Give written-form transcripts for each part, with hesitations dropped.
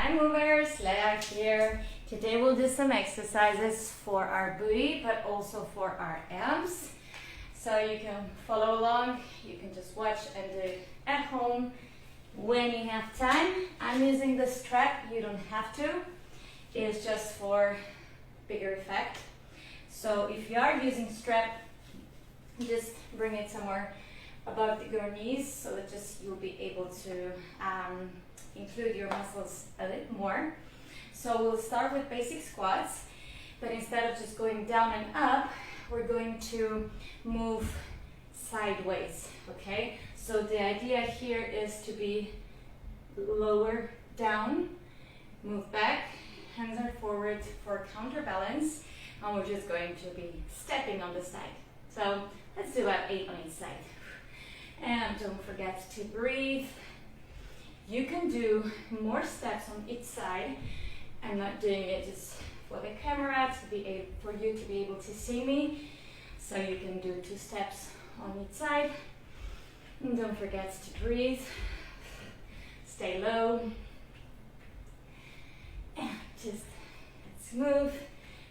Hi movers, Leia here. Today we'll do some exercises for our booty but also for our abs. So you can follow along, you can just watch and do it at home when you have time. I'm using the strap, you don't have to. It's just for bigger effect. So if you are using strap, just bring it somewhere above your knees so that just you'll be able to include your muscles a little more. So we'll start with basic squats, but instead of just going down and up, we're going to move sideways, okay? So the idea here is to be lower down, move back, hands are forward for counterbalance, and we're just going to be stepping on the side. So let's do about 8 on each side. And don't forget to breathe. You can do more steps on each side. I'm not doing it just for the camera, for you to be able to see me. So you can do 2 steps on each side. And don't forget to breathe. Stay low. And just let's move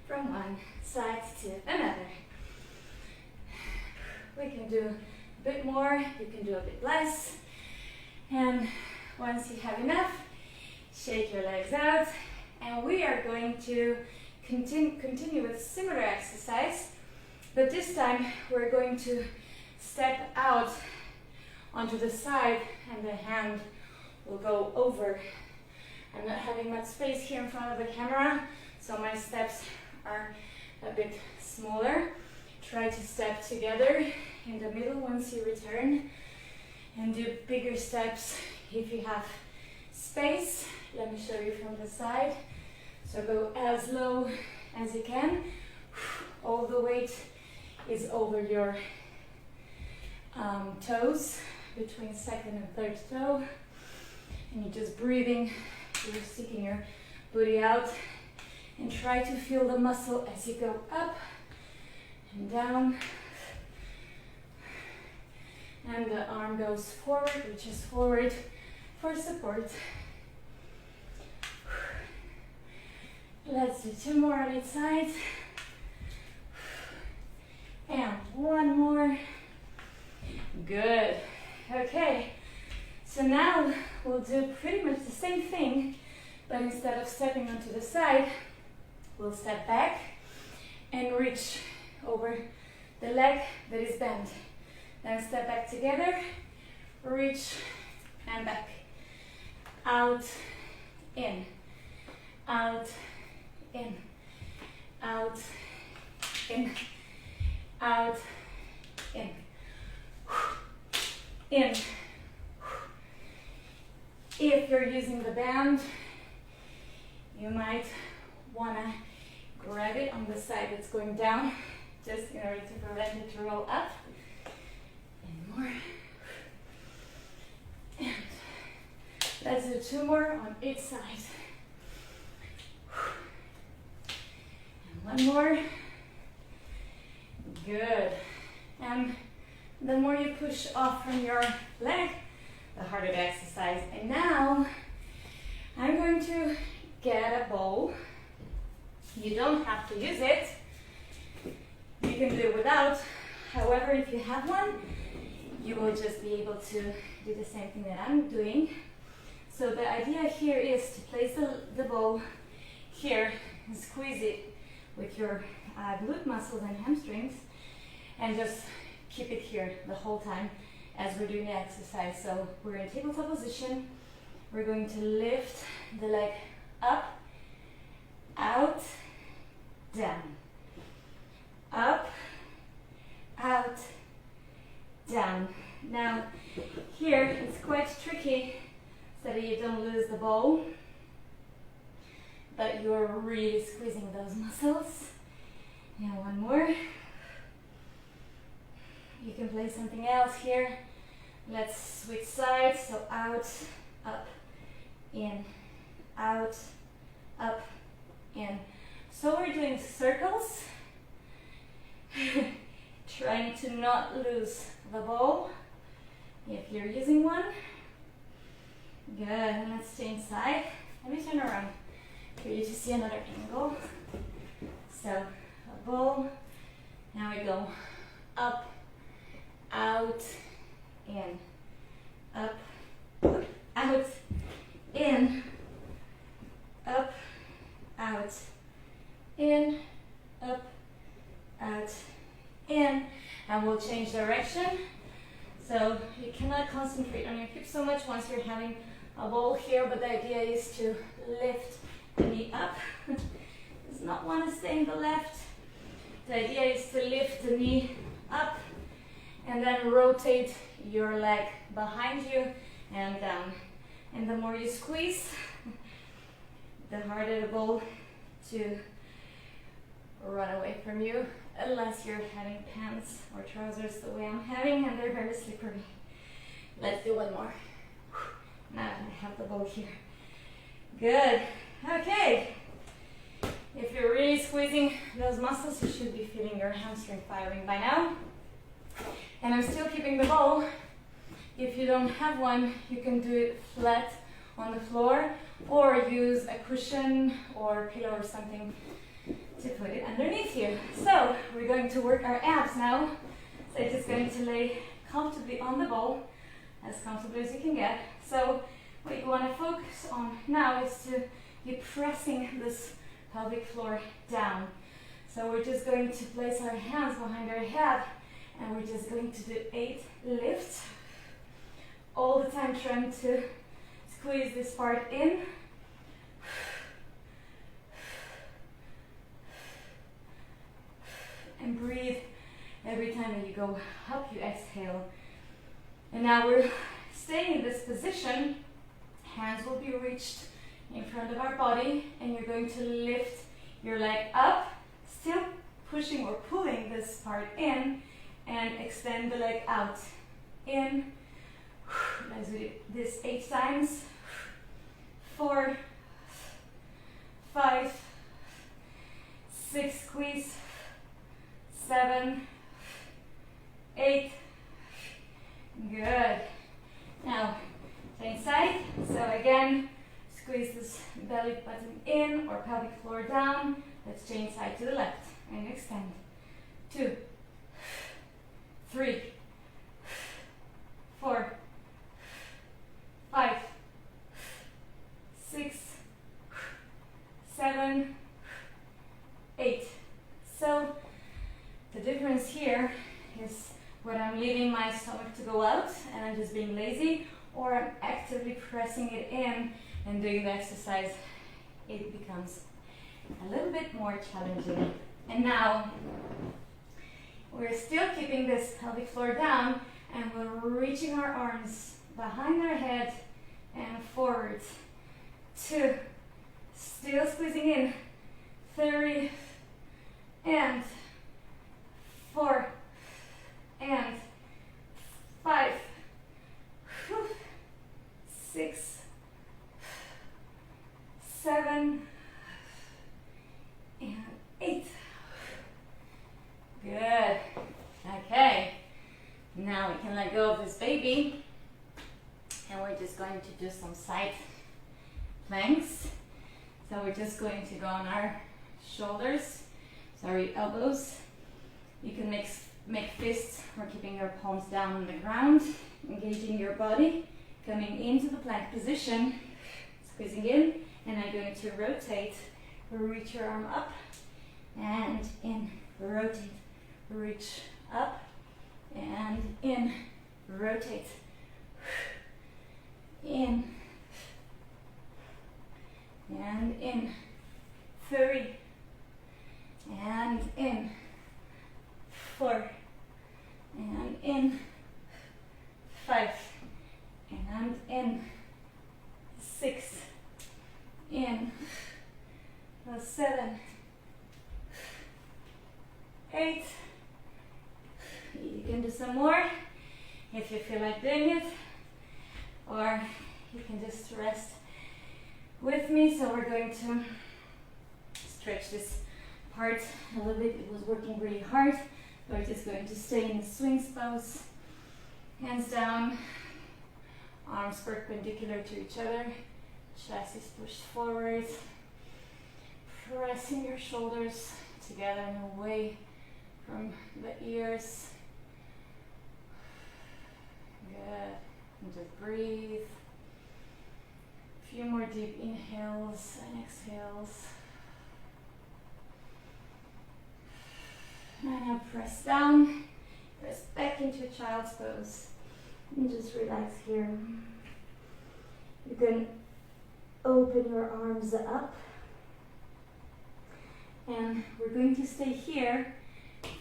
from one side to another. We can do a bit more, you can do a bit less. And once you have enough, shake your legs out. And we are going to continue with similar exercise, but this time we're going to step out onto the side and the hand will go over. I'm not having much space here in front of the camera, so my steps are a bit smaller. Try to step together in the middle once you return and do bigger steps if you have space. Let me show you from the side. So go as low as you can. All the weight is over your toes, between second and third toe. And you're just breathing, you're sticking your booty out and try to feel the muscle as you go up and down. And the arm goes forward, reaches forward for support. Let's do 2 more on each side. And 1 more. Good. Okay. So now we'll do pretty much the same thing, but instead of stepping onto the side, we'll step back and reach over the leg that is bent. Then step back together, reach and back. Out, in, out, in, out, in, out, in, in. If you're using the band, you might want to grab it on the side that's going down, just in order to prevent it to roll up. And more. And let's do 2 more on each side. And 1 more. Good. And the more you push off from your leg, the harder the exercise. And now I'm going to get a bowl. You don't have to use it. You can do it without. However, if you have one, you will just be able to do the same thing that I'm doing. So the idea here is to place the bowl here and squeeze it with your glute muscles and hamstrings and just keep it here the whole time as we're doing the exercise. So we're in tabletop position. We're going to lift the leg up, out, down, up, out, down. Now here it's quite tricky so that you don't lose the bowl, but you're really squeezing those muscles. Now 1 more. You can play something else here. Let's switch sides. So out, up, in, out, up, in. So we're doing circles, trying to not lose the ball if you're using one. Good, and let's change side. Let me turn around for you to see another angle. So a ball. Now we go up, out, in, up, out, in, up, out, in, up, out, in, and we'll change direction. So you cannot concentrate on your hips so much once you're having a ball here, but the idea is to lift the knee up. Does not want to stay in the left. The idea is to lift the knee up and then rotate your leg behind you and down. And the more you squeeze, the harder the ball to run away from you, unless you're having pants or trousers the way I'm having, and they're very slippery. Let's do one more. Now I have the ball here. Good. Okay. If you're really squeezing those muscles, you should be feeling your hamstring firing by now. And I'm still keeping the ball. If you don't have one, you can do it flat on the floor or use a cushion or pillow or something to put it underneath you. So we're going to work our abs now. So you're just going to lay comfortably on the ball, as comfortably as you can get. So what you want to focus on now is to be pressing this pelvic floor down. So we're just going to place our hands behind our head and we're just going to do 8 lifts. All the time trying to squeeze this part in. And breathe every time that you go up, you exhale. And now we're staying in this position. Hands will be reached in front of our body, and you're going to lift your leg up, still pushing or pulling this part in, and extend the leg out. In. Let's do this 8 times. 4, 5, 6, squeeze. 7, 8. Good. Now, same side. So again, squeeze this belly button in or pelvic floor down. Let's change side to the left and extend. 2, 3, 4, 5, 6, 7, 8. So the difference here is when I'm leaving my stomach to go out and I'm just being lazy, or I'm actively pressing it in and doing the exercise, it becomes a little bit more challenging. And now we're still keeping this pelvic floor down and we're reaching our arms behind our head and forward. 2, still squeezing in. 3 and 4 and 5, 6, 7 and 8. Good. Okay. Now we can let go of this baby and we're just going to do some side planks. So we're just going to go on our shoulders, sorry, elbows. You can make fists or keeping your palms down on the ground, engaging your body, coming into the plank position, squeezing in, and I'm going to rotate, reach your arm up and in, rotate, reach up and in, rotate, in and in, 3 and in, 4 and in, 5 and in, 6 in, 7, 8. You can do some more if you feel like doing it, or you can just rest with me. So we're going to stretch this part a little bit. It was working really hard. We're just going to stay in the swing pose. Hands down, arms perpendicular to each other. Chest is pushed forward. Pressing your shoulders together and away from the ears. Good. And just breathe. A few more deep inhales and exhales. And now press down. Press back into child's pose. And just relax here. You can open your arms up. And we're going to stay here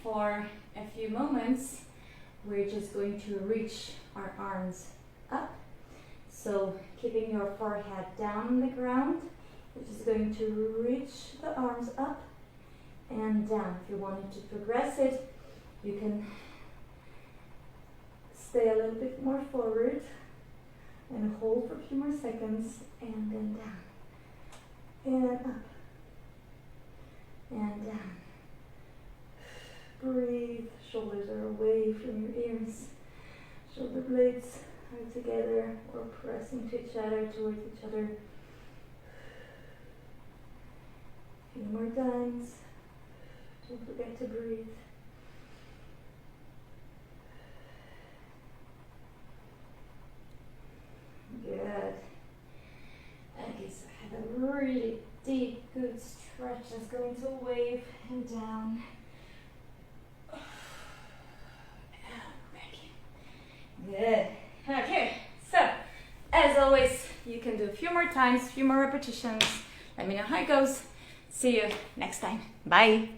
for a few moments. We're just going to reach our arms up. So keeping your forehead down on the ground, we're just going to reach the arms up and down. If you wanted to progress it, you can stay a little bit more forward and hold for a few more seconds and then down and up. And down. Breathe. Shoulders are away from your ears. Shoulder blades are together or pressing to each other, towards each other. A few more times. Don't forget to breathe. Good. Okay, so I have a really deep, good stretch that's going to wave and down. Good. Okay, so as always, you can do a few more times, a few more repetitions. Let me know how it goes. See you next time. Bye.